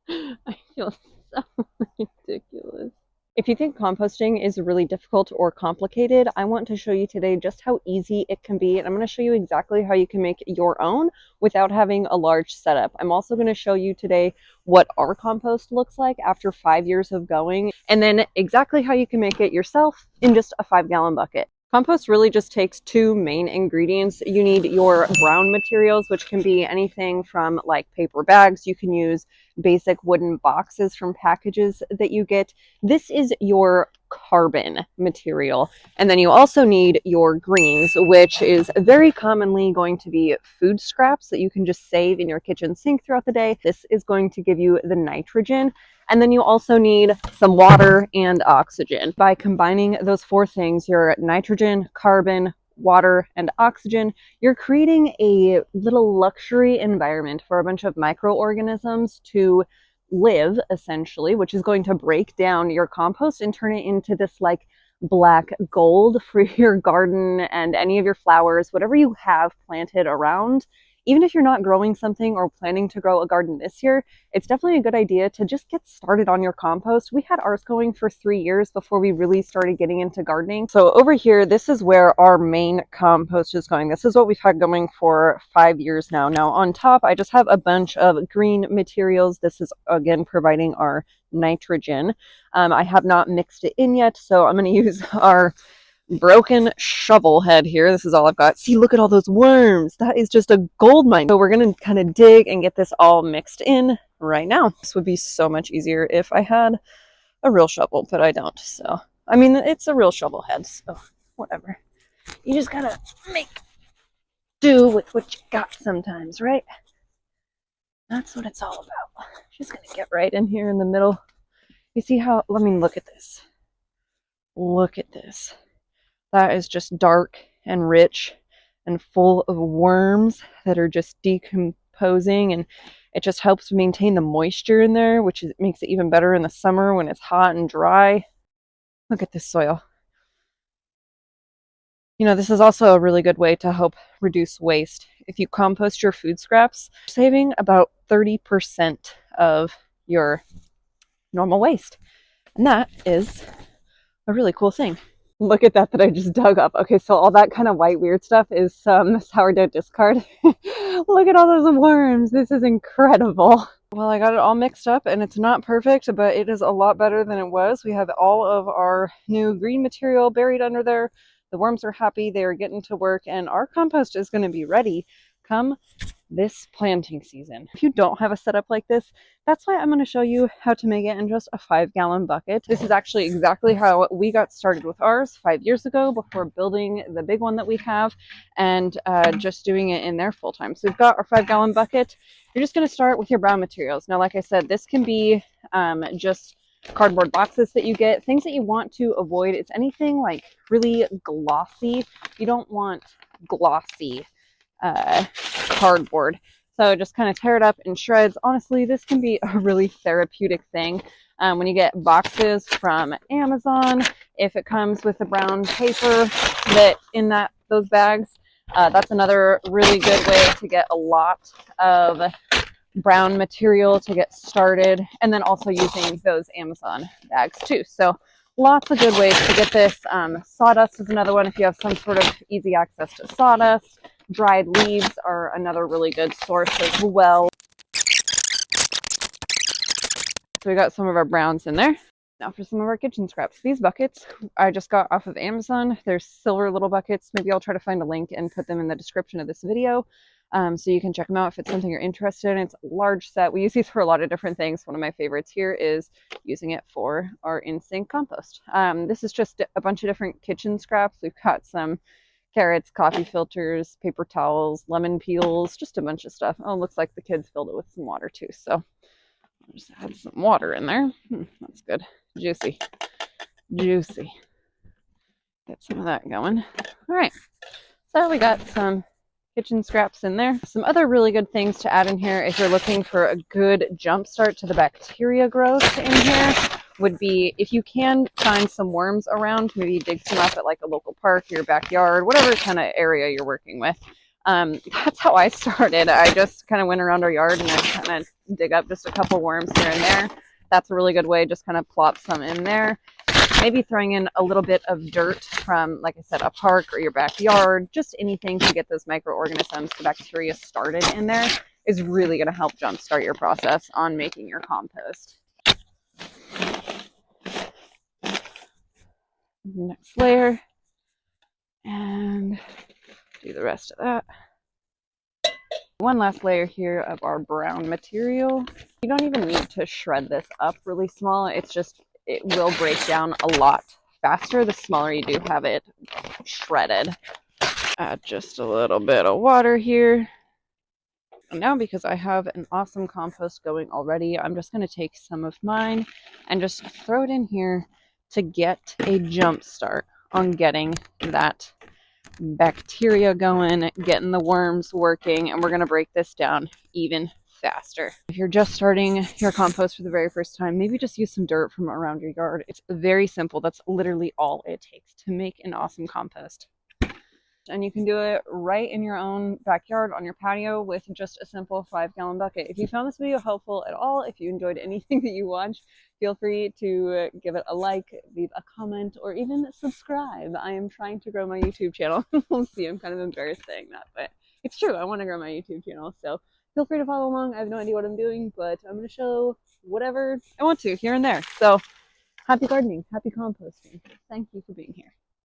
I feel so ridiculous. If you think composting is really difficult or complicated, I want to show you today just how easy it can be. And I'm going to show you exactly how you can make your own without having a large setup. I'm also going to show you today what our compost looks like after 5 years of going, and then exactly how you can make it yourself in just a 5-gallon bucket. Compost really just takes two main ingredients. You need your brown materials, which can be anything from like paper bags. You can use basic wooden boxes from packages that you get. This is your carbon material. And then you also need your greens, which is very commonly going to be food scraps that you can just save in your kitchen sink throughout the day. This is going to give you the nitrogen. And then you also need some water and oxygen. By combining those four things, your nitrogen, carbon, water, and oxygen, you're creating a little luxury environment for a bunch of microorganisms to live, essentially, which is going to break down your compost and turn it into this like black gold for your garden and any of your flowers, whatever you have planted around. Even if you're not growing something or planning to grow a garden this year, it's definitely a good idea to just get started on your compost. We had ours going for 3 years before we really started getting into gardening. So over here, this is where our main compost is going. This is what we've had going for 5 years now. Now on top, I just have a bunch of green materials. This is again providing our nitrogen. I have not mixed it in yet, so I'm going to use our broken shovel head here. This is all I've got. See, look at all those worms. That is just a gold mine. So we're going to kind of dig and get this all mixed in right now. This would be so much easier if I had a real shovel, but I don't. So, I mean, it's a real shovel head, so whatever. You just gotta make do with what you got sometimes, right? That's what it's all about. Just gonna get right in here in the middle. You see how, I mean, look at this. Look at this. That is just dark and rich and full of worms that are just decomposing, and it just helps maintain the moisture in there, which makes it even better in the summer when it's hot and dry. Look at this soil. You know, this is also a really good way to help reduce waste. If you compost your food scraps, you're saving about 30% of your normal waste. And that is a really cool thing. Look at that I just dug up. Okay, so all that kind of white weird stuff is some sourdough discard. Look at all those worms. This is incredible. Well, I got it all mixed up and it's not perfect, but it is a lot better than it was. We have all of our new green material buried under there. The worms are happy. They are getting to work, and our compost is going to be ready come this planting season. If you don't have a setup like this, that's why I'm going to show you how to make it in just a 5-gallon bucket. This is actually exactly how we got started with ours 5 years ago before building the big one that we have, and just doing it in there full time. So we've got our 5-gallon bucket. You're just going to start with your brown materials. Now, like I said, this can be just cardboard boxes that you get. Things that you want to avoid is anything like really glossy. You don't want glossy cardboard. So just kind of tear it up in shreds. Honestly, this can be a really therapeutic thing. When you get boxes from Amazon, if it comes with the brown paper that in those bags, that's another really good way to get a lot of brown material to get started, and then also using those Amazon bags too. So lots of good ways to get this. Sawdust is another one if you have some sort of easy access to sawdust. Dried leaves are another really good source as well. So we got some of our browns in there. Now for some of our kitchen scraps. These buckets I just got off of Amazon. They're silver little buckets. Maybe I'll try to find a link and put them in the description of this video, so you can check them out if it's something you're interested in. It's a large set. We use these for a lot of different things. One of my favorites here is using it for our in-sink compost. This is just a bunch of different kitchen scraps. We've got some carrots, coffee filters, paper towels, lemon peels, just a bunch of stuff. Oh, looks like the kids filled it with some water too. So I'll just add some water in there. That's good. Juicy. Juicy. Get some of that going. All right. So we got some kitchen scraps in there. Some other really good things to add in here if you're looking for a good jump start to the bacteria growth in here would be, if you can find some worms around, maybe dig some up at like a local park, your backyard, whatever kind of area you're working with. That's how I started. I just kind of went around our yard and I kind of dig up just a couple worms here and there. That's a really good way. Just kind of plop some in there. Maybe throwing in a little bit of dirt from, like I said, a park or your backyard, just anything to get those microorganisms, the bacteria started in there is really going to help jumpstart your process on making your compost. Next layer, and do the rest of that. One last layer here of our brown material. You don't even need to shred this up really small. It's just, it will break down a lot faster the smaller you do have it shredded. Add just a little bit of water here. And now, because I have an awesome compost going already, I'm just going to take some of mine and just throw it in here to get a jump start on getting that bacteria going, getting the worms working, and we're going to break this down even faster. If you're just starting your compost for the very first time, maybe just use some dirt from around your yard. It's very simple. That's literally all it takes to make an awesome compost. And you can do it right in your own backyard on your patio with just a simple 5-gallon bucket. If you found this video helpful at all, if you enjoyed anything that you watched, feel free to give it a like, leave a comment, or even subscribe. I am trying to grow my YouTube channel. We'll see, I'm kind of embarrassed saying that, but it's true. I want to grow my YouTube channel, so feel free to follow along. I have no idea what I'm doing, but I'm going to show whatever I want to here and there. So happy gardening, happy composting. Thank you for being here.